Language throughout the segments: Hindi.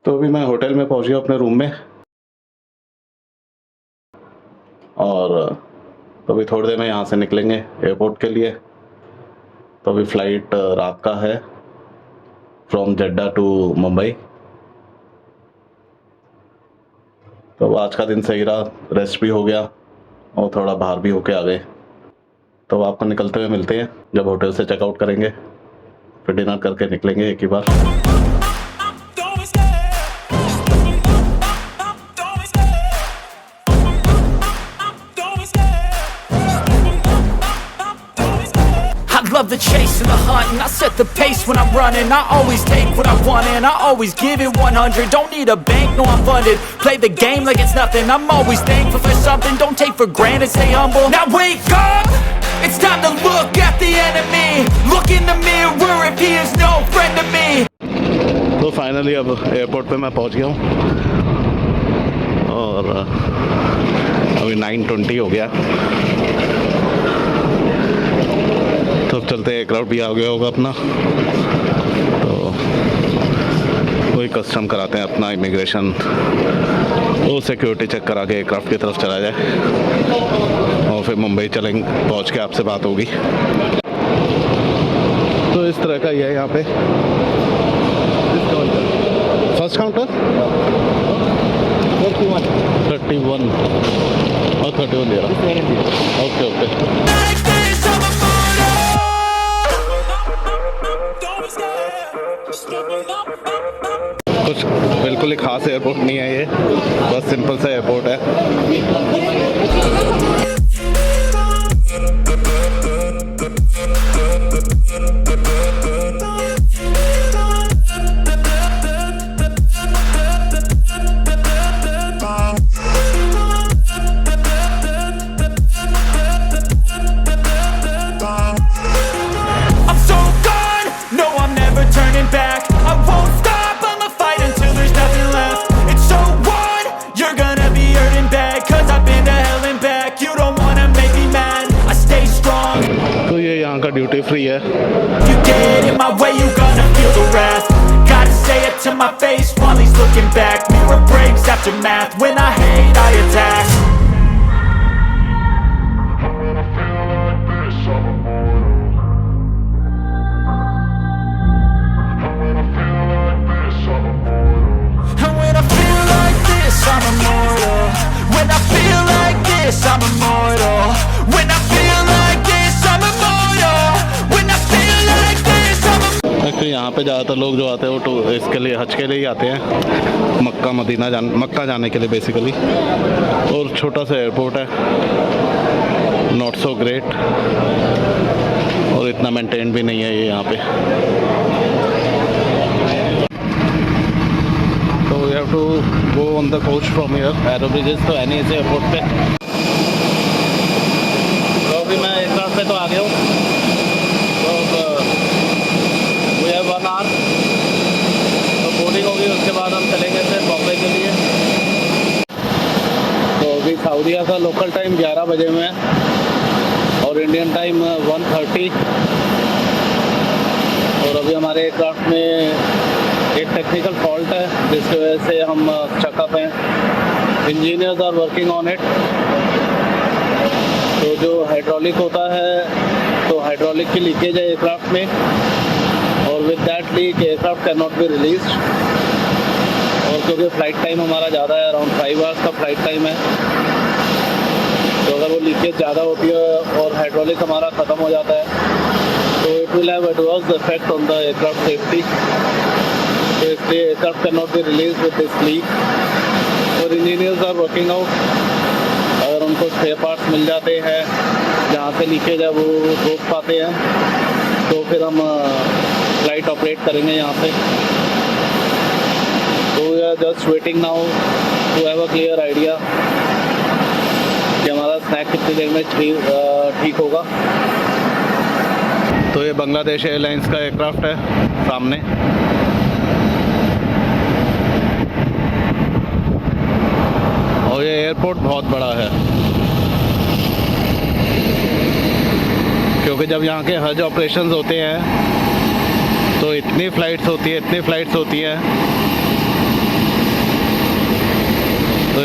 तो अभी मैं होटल में पहुँच गया अपने रूम में और अभी थोड़ी देर में यहाँ से निकलेंगे एयरपोर्ट के लिए। तो अभी फ़्लाइट रात का है फ्रॉम जेड्डा टू मुंबई। तो आज का दिन सही रहा, रेस्ट भी हो गया और थोड़ा बाहर भी होके आ गए। तो आपको निकलते हुए मिलते हैं जब होटल से चेकआउट करेंगे, फिर डिनर करके निकलेंगे एक ही बार। Love the chase and the hunt, and I set the pace when I'm running. I always take what I want and I always give it 100. Don't need a bank, no I'm funded. Play the game like it's nothing. I'm always thankful for something. Don't take for granted, stay humble. Now wake up, it's time to look at the enemy. Look in the mirror if he is no friend to me. तो फाइनली अब एयरपोर्ट पे मैं पहुंच गया हूँ और अभी 9:20 हो गया। तो अब चलते हैं, एयरक्राफ्ट भी आ गया होगा अपना, तो वही कस्टम कराते हैं अपना इमिग्रेशन, वो सिक्योरिटी चेक करा के एयरक्राफ्ट की तरफ चला जाए और फिर मुंबई चलेंगे। पहुंच के आपसे बात होगी। तो इस तरह का ये है यहाँ पे फर्स्ट काउंटर 31 और 31 दे रहा। Okay okay. कुछ बिल्कुल ही खास एयरपोर्ट नहीं है ये, बस सिंपल सा एयरपोर्ट है। ड्यूटी फ्री है। You get in my way, you gonna feel the wrath. Gotta say it to my face while he's looking back. Mirror breaks after math. When I hate, I attack. And when I feel like this, I'm immortal. When I feel like this, I'm immortal. When I feel like this, I'm immortal. Actually यहाँ पे ज़्यादातर लोग जो आते हैं वो इसके लिए हज के लिए ही आते हैं, मक्का जाने के लिए बेसिकली। और छोटा सा एयरपोर्ट है, नॉट सो ग्रेट, और इतना मेंटेन भी नहीं है ये यहाँ पे। तो we have to go on the coach from here aero bridges तो एनएसी एयरपोर्ट पे। तो अभी मैं एयरक्राफ्ट पे तो आ गया हूँ। तो बोर्डिंग होगी, उसके बाद हम चलेंगे फिर बॉम्बे के लिए। तो अभी सऊदीया का लोकल टाइम 11 बजे में है और इंडियन टाइम 1:30। और अभी हमारे एयरक्राफ्ट में एक टेक्निकल फॉल्ट है जिसकी वजह से हम चेकअप हैं। Engineers are working on it. तो जो हाइड्रोलिक होता है, तो हाइड्रोलिक की लीकेज है एयरक्राफ्ट में, और with that leak aircraft can not be released. और क्योंकि फ़्लाइट टाइम हमारा ज़्यादा है, अराउंड 5 आवर्स का फ़्लाइट टाइम है, तो अगर वो लीकेज ज़्यादा होती है और हाइड्रोलिक हमारा ख़त्म हो जाता है तो it will have adverse effect on the aircraft safety. तो इसलिए aircraft can not be release with this leak. और इंजीनियर्स आर वर्किंग आउट, अगर उनको स्पेयर पार्ट्स मिल जाते हैं जहाँ से लीकेज है वो रोक पाते हैं, तो फिर हम फ्लाइट ऑपरेट करेंगे यहाँ पे। तो we are just waiting now to have a clear idea कि हमारा स्नैक कितनी देर में ठीक होगा। तो ये बांग्लादेश एयरलाइंस का एयरक्राफ्ट है सामने। और ये एयरपोर्ट बहुत बड़ा है, क्योंकि जब यहाँ के हज ऑपरेशंस होते हैं तो इतनी फ़्लाइट्स होती हैं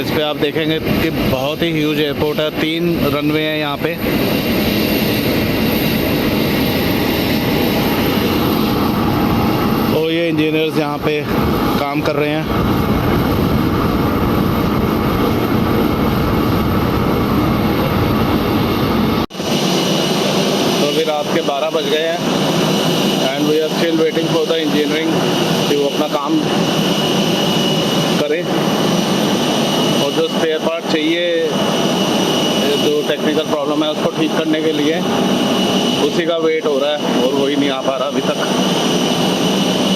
इस पे आप देखेंगे कि बहुत ही ह्यूज एयरपोर्ट है, 3 रनवे हैं यहाँ पे। और ये इंजीनियर्स यहाँ पे काम कर रहे हैं। रात के 12 बज गए हैं and we are still waiting for the engineering कि वो अपना काम करें। और जो स्पेयर पार्ट चाहिए, जो टेक्निकल प्रॉब्लम है उसको ठीक करने के लिए, उसी का वेट हो रहा है और वही नहीं आ पा रहा अभी तक।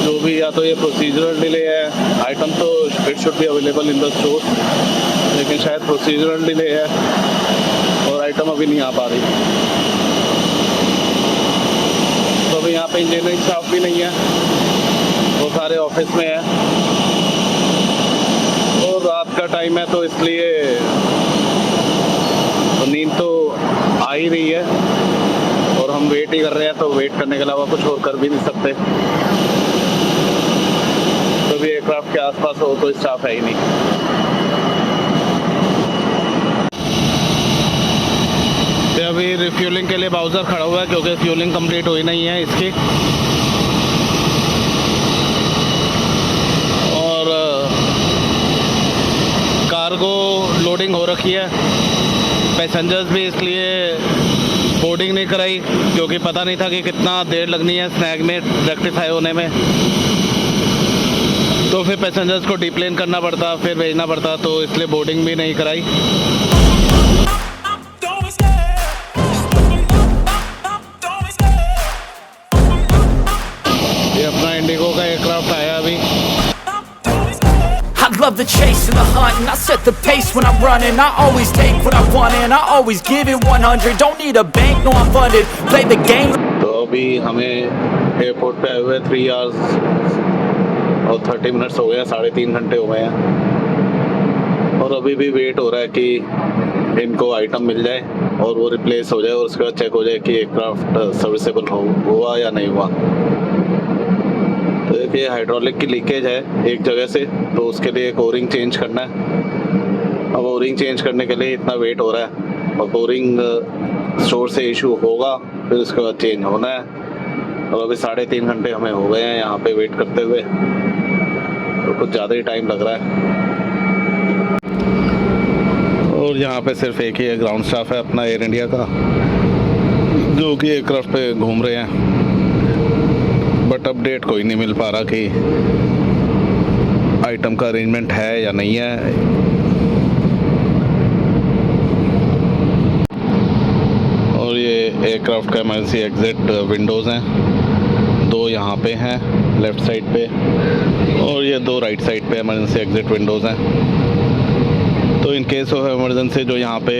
जो भी, या तो ये प्रोसीजरल डिले है, आइटम तो it should be available in the store, लेकिन शायद प्रोसीजरल डिले है और आइटम अभी नहीं आ पा रही। तो अभी यहाँ पे इंजीनियरिंग स्टाफ भी नहीं है, वो सारे ऑफिस में है और रात का टाइम है, तो इसलिए तो नींद तो आ ही रही है और हम वेट ही कर रहे हैं। तो वेट करने के अलावा कुछ और कर भी नहीं सकते। तो भी एयरक्राफ्ट के आसपास हो तो स्टाफ है ही नहीं। अभी रिफ्यूलिंग के लिए बाउजर खड़ा हुआ है क्योंकि फ्यूलिंग कंप्लीट हुई नहीं है इसकी। और कार्गो लोडिंग हो रखी है, पैसेंजर्स भी इसलिए बोर्डिंग नहीं कराई क्योंकि पता नहीं था कि कितना देर लगनी है स्नैग में रेक्टिफाई होने में। तो फिर पैसेंजर्स को डीप्लेन करना पड़ता, फिर भेजना पड़ता, तो इसलिए बोर्डिंग भी नहीं कराई। अपना इंडिगो का एयरक्राफ्ट आया अभी। I love the chase and the hunt, and I set the pace when I'm running. I always take what I want and I always give it 100. Don't need a bank, no I'm funded. Play the game. तो अभी हमें एयरपोर्ट पे आए हुए 3 hours और 30 minutes हो गए हैं, 3.5 घंटे हो गए हैं। और अभी भी वेट हो रहा है कि इनको आइटम मिल जाए और वो रिप्लेस हो जाए और उसके बाद चेक हो जाए कि एयरक्राफ्ट सर्विसेबल हुआ या नहीं हुआ। तो देखिए हाइड्रोलिक की लीकेज है एक जगह से, तो उसके लिए एक ओरिंग चेंज करना है। अब ओरिंग चेंज करने के लिए इतना वेट हो रहा है और ओरिंग स्टोर से इशू होगा, फिर उसके बाद चेंज होना है। और अभी 3.5 घंटे हमें हो गए हैं यहाँ पे वेट करते हुए, तो कुछ ज़्यादा ही टाइम लग रहा है। और यहाँ पे सिर्फ एक ही ग्राउंड स्टाफ है अपना एयर इंडिया का, जो कि एयरक्राफ्ट पे घूम रहे हैं। बट अपडेट कोई नहीं मिल पा रहा कि आइटम का अरेंजमेंट है या नहीं है। और ये एयरक्राफ्ट का इमरजेंसी एग्जिट विंडोज़ हैं, 2 यहाँ पे हैं लेफ़्ट साइड पे और ये 2 राइट साइड पे इमरजेंसी एग्जिट विंडोज़ हैं। तो इन केस ऑफ इमरजेंसी जो यहाँ पे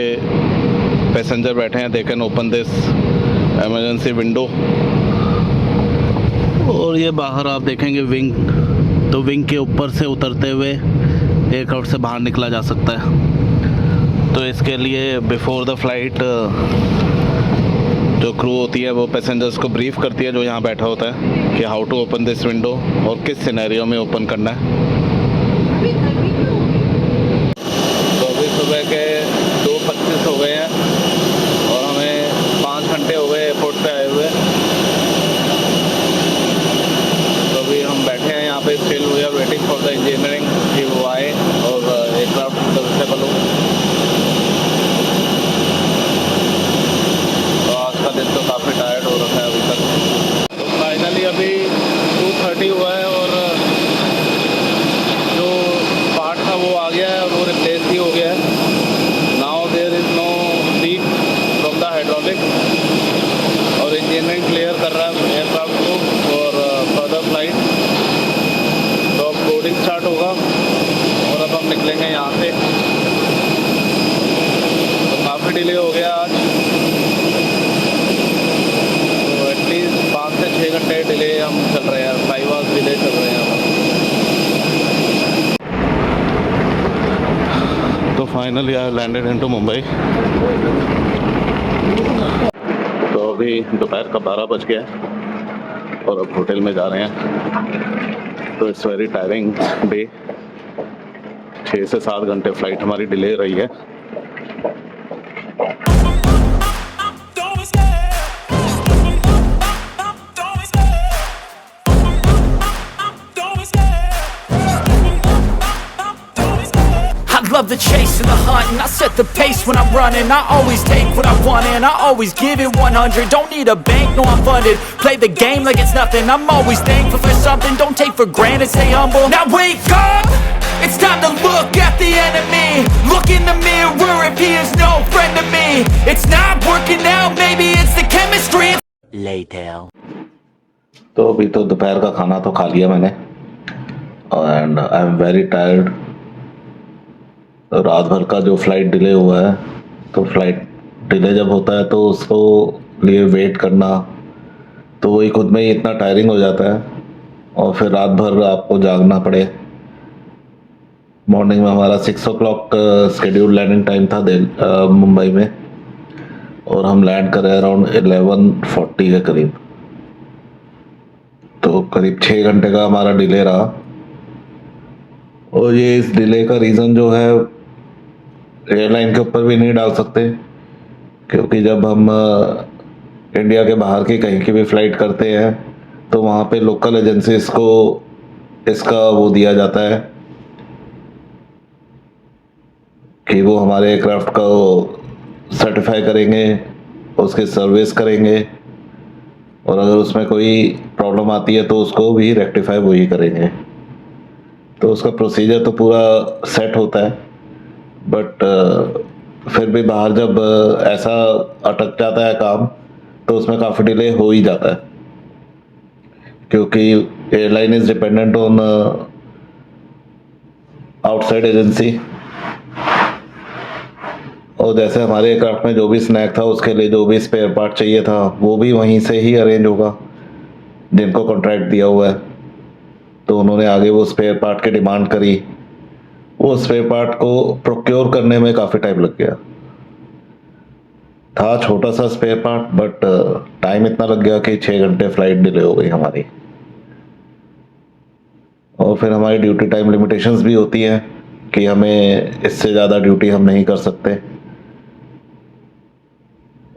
पैसेंजर बैठे हैं, they can open this emergency window. और ये बाहर आप देखेंगे विंग, तो विंग के ऊपर से उतरते हुए एयरक्राफ्ट से बाहर निकला जा सकता है। तो इसके लिए बिफोर द फ्लाइट जो क्रू होती है वो पैसेंजर्स को ब्रीफ करती है जो यहाँ बैठा होता है कि how to open this window और किस सिनेरियो में ओपन करना है। तो अभी सुबह के 2:25 हो गए हैं और हमें 5 घंटे हो गए एयरपोर्ट पे आए हुए। तो अभी हम बैठे हैं यहाँ पे, still we are waiting for the engineering कि वो आए और एयरक्राफ्ट सर्विसेबल हो। तो आज का दिन तो काफ़ी टायर्ड हो रखा है अभी तक। तो फाइनली अभी 2:30 हुआ है और जो पार्ट था वो आ गया है और वो रिप्लेस भी हो गया है। Now there is no leak from the hydraulic और इंजीनियरिंग क्लियर कर रहा है एयरक्राफ्ट को और फर्दर फ्लाइट। तो अब बोर्डिंग स्टार्ट होगा और अब हम निकलेंगे यहाँ से। तो काफ़ी डिले हो गया आज, तो एटलीस्ट 5 से 6 घंटे डिले हम चल रहे हैं, 5 आवर्स डिले चल रहे हैं। तो finally I landed into Mumbai. तो अभी दोपहर का 12 बज गया है और अब होटल में जा रहे हैं। तो इट्स वेरी टायरिंग डे 6 से 7 घंटे फ्लाइट हमारी डिले रही है। I love the chase and the hunt, and I set the pace when I'm running. I always take what I want and I always give it 100. Don't need a bank, no I'm funded. Play the game like it's nothing. I'm always thankful for something. Don't take for granted, stay humble. Now wake up, it's time to look at the enemy. Look in the mirror if he is no friend to me. It's not working out, maybe it's the chemistry. Later. तो अभी तो दोपहर का खाना तो खा लिया मैंने and I am very tired. रात भर का जो फ्लाइट डिले हुआ है, तो फ्लाइट डिले जब होता है तो उसको लिए वेट करना तो वही खुद में ही इतना टायरिंग हो जाता है और फिर रात भर आपको जागना पड़े। मॉर्निंग में हमारा 6 o'clock स्केड्यूल लैंडिंग टाइम था मुंबई में और हम लैंड कर रहे अराउंड 11:40 के करीब, तो करीब 6 घंटे का हमारा डिले रहा। और ये इस डिले का रीज़न जो है एयरलाइन के ऊपर भी नहीं डाल सकते, क्योंकि जब हम इंडिया के बाहर की कहीं की भी फ़्लाइट करते हैं तो वहाँ पे लोकल एजेंसीज को इसका वो दिया जाता है कि वो हमारे एयरक्राफ्ट को सर्टिफाई करेंगे, उसकी सर्विस करेंगे और अगर उसमें कोई प्रॉब्लम आती है तो उसको भी रेक्टिफाई वही करेंगे। तो उसका प्रोसीजर तो पूरा सेट होता है, बट फिर भी बाहर जब ऐसा अटक जाता है काम तो उसमें काफ़ी डिले हो ही जाता है, क्योंकि airline is dependent on outside agency. और जैसे हमारे एयरक्राफ्ट में जो भी स्नैक था उसके लिए जो भी स्पेयर पार्ट चाहिए था वो भी वहीं से ही अरेंज होगा जिनको कॉन्ट्रैक्ट दिया हुआ है। तो उन्होंने आगे वो स्पेयर पार्ट की डिमांड करी, वो स्पेयर पार्ट को प्रोक्योर करने में काफ़ी टाइम लग गया। था छोटा सा स्पेयर पार्ट बट टाइम इतना लग गया कि 6 घंटे फ्लाइट डिले हो गई हमारी। और फिर हमारी ड्यूटी टाइम लिमिटेशंस भी होती हैं कि हमें इससे ज़्यादा ड्यूटी हम नहीं कर सकते,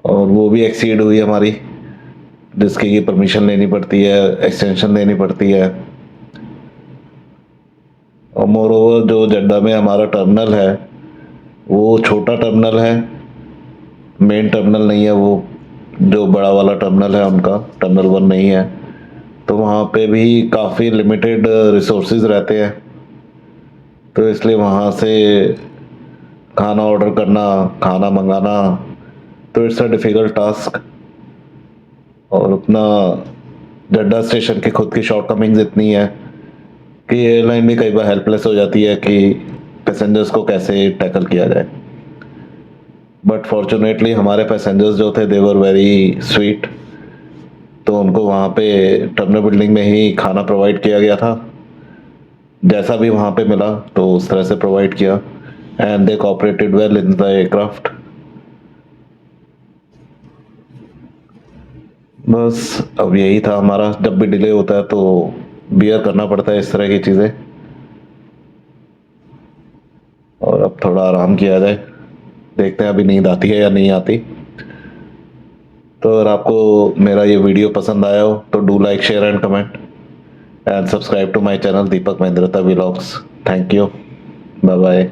और वो भी एक्सीड हुई हमारी, जिसकी की परमिशन लेनी पड़ती है, एक्सटेंशन देनी पड़ती है। और मोर ओवर जो जड्डा में हमारा टर्मिनल है वो छोटा टर्मिनल है, मेन टर्मिनल नहीं है, वो जो बड़ा वाला टर्मिनल है उनका टर्मिनल 1 नहीं है। तो वहाँ पे भी काफ़ी लिमिटेड रिसोर्सेज रहते हैं, तो इसलिए वहाँ से खाना ऑर्डर करना, खाना मंगाना, तो इट्स अ डिफ़िकल्ट टास्क। और अपना जड्डा स्टेशन की खुद की शॉर्टकमिंग्स इतनी है कि एयरलाइन भी कई बार हेल्पलेस हो जाती है कि पैसेंजर्स को कैसे टैकल किया जाए। बट फॉर्चुनेटली हमारे पैसेंजर्स जो थे दे वर वेरी स्वीट, तो उनको वहाँ पे टर्मिनल बिल्डिंग में ही खाना प्रोवाइड किया गया था, जैसा भी वहाँ पे मिला तो उस तरह से प्रोवाइड किया, and they cooperated well in the aircraft. बस अब यही था हमारा, जब भी डिले होता है तो बियर करना पड़ता है इस तरह की चीज़ें, और अब थोड़ा आराम किया जाए। देखते हैं अभी नींद आती है या नहीं आती। तो अगर आपको मेरा ये वीडियो पसंद आया हो तो do like, share and comment and subscribe to my channel Deepak Mahindra vlogs. Thank you, bye bye.